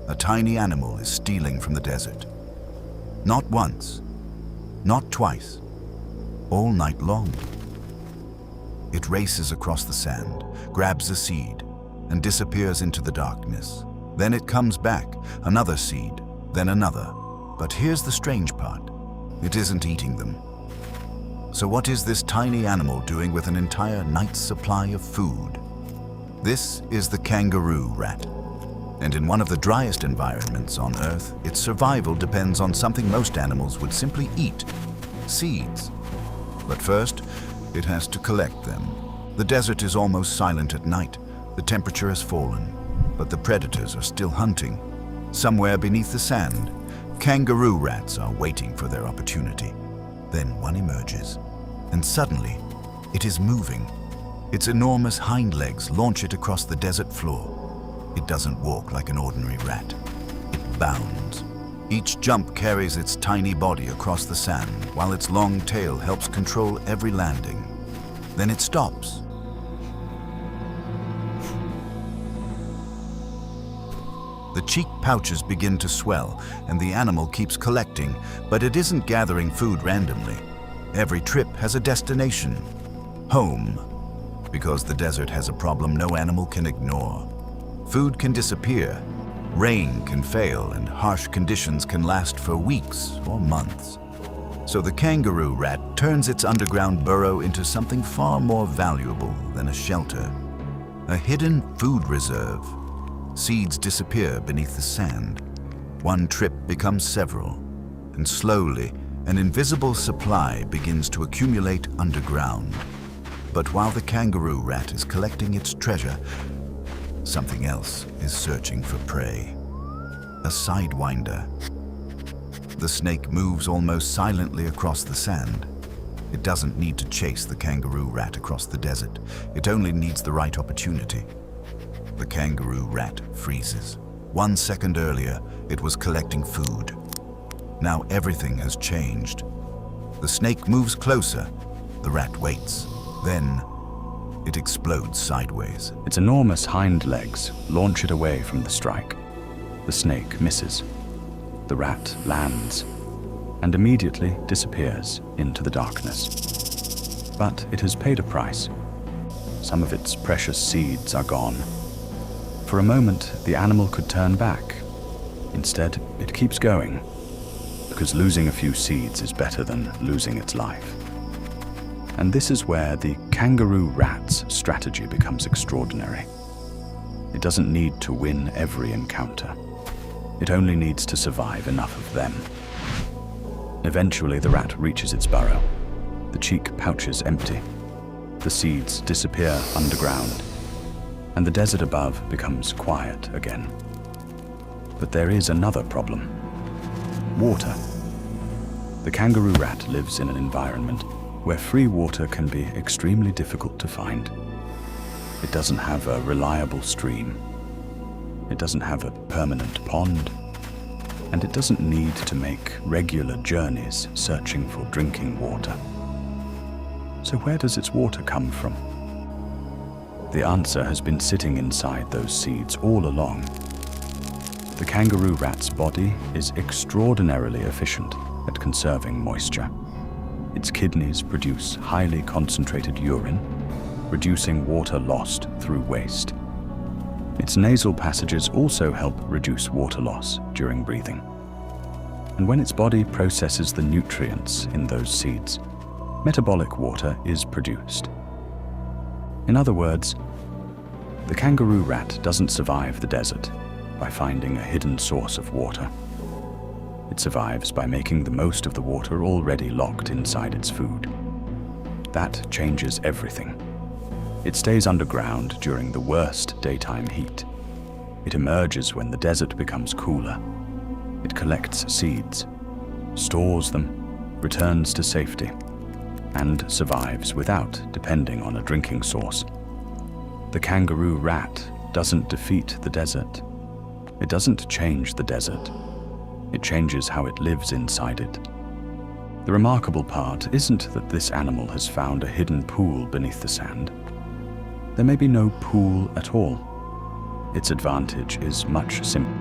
A tiny animal is stealing from the desert. Not once, not twice, all night long. It races across the sand, grabs a seed, and disappears into the darkness. Then it comes back, another seed, then another. But here's the strange part. It isn't eating them. So what is this tiny animal doing with an entire night's supply of food? This is the kangaroo rat. And in one of the driest environments on Earth, its survival depends on something most animals would simply eat: seeds. But first, it has to collect them. The desert is almost silent at night. The temperature has fallen, but the predators are still hunting. Somewhere beneath the sand, kangaroo rats are waiting for their opportunity. Then one emerges, and suddenly, it is moving. Its enormous hind legs launch it across the desert floor. It doesn't walk like an ordinary rat. It bounds. Each jump carries its tiny body across the sand, while its long tail helps control every landing. Then it stops. The cheek pouches begin to swell, and the animal keeps collecting, but it isn't gathering food randomly. Every trip has a destination: home. Because the desert has a problem no animal can ignore. Food can disappear, rain can fail, and harsh conditions can last for weeks or months. So the kangaroo rat turns its underground burrow into something far more valuable than a shelter: a hidden food reserve. Seeds disappear beneath the sand. One trip becomes several, and slowly, an invisible supply begins to accumulate underground. But while the kangaroo rat is collecting its treasure, something else is searching for prey. A sidewinder. The snake moves almost silently across the sand. It doesn't need to chase the kangaroo rat across the desert. It only needs the right opportunity. The kangaroo rat freezes. 1 second earlier, it was collecting food. Now everything has changed. The snake moves closer. The rat waits. Then, it explodes sideways. Its enormous hind legs launch it away from the strike. The snake misses. The rat lands and immediately disappears into the darkness. But it has paid a price. Some of its precious seeds are gone. For a moment, the animal could turn back. Instead, it keeps going, because losing a few seeds is better than losing its life. And this is where the kangaroo rat's strategy becomes extraordinary. It doesn't need to win every encounter. It only needs to survive enough of them. Eventually, the rat reaches its burrow. The cheek pouches empty. The seeds disappear underground, and the desert above becomes quiet again. But there is another problem: water. The kangaroo rat lives in an environment where free water can be extremely difficult to find. It doesn't have a reliable stream. It doesn't have a permanent pond. And it doesn't need to make regular journeys searching for drinking water. So where does its water come from? The answer has been sitting inside those seeds all along. The kangaroo rat's body is extraordinarily efficient at conserving moisture. Its kidneys produce highly concentrated urine, reducing water lost through waste. Its nasal passages also help reduce water loss during breathing. And when its body processes the nutrients in those seeds, metabolic water is produced. In other words, the kangaroo rat doesn't survive the desert by finding a hidden source of water. It survives by making the most of the water already locked inside its food. That changes everything. It stays underground during the worst daytime heat. It emerges when the desert becomes cooler. It collects seeds, stores them, returns to safety, and survives without depending on a drinking source. The kangaroo rat doesn't defeat the desert. It doesn't change the desert. It changes how it lives inside it. The remarkable part isn't that this animal has found a hidden pool beneath the sand. There may be no pool at all. Its advantage is much simpler.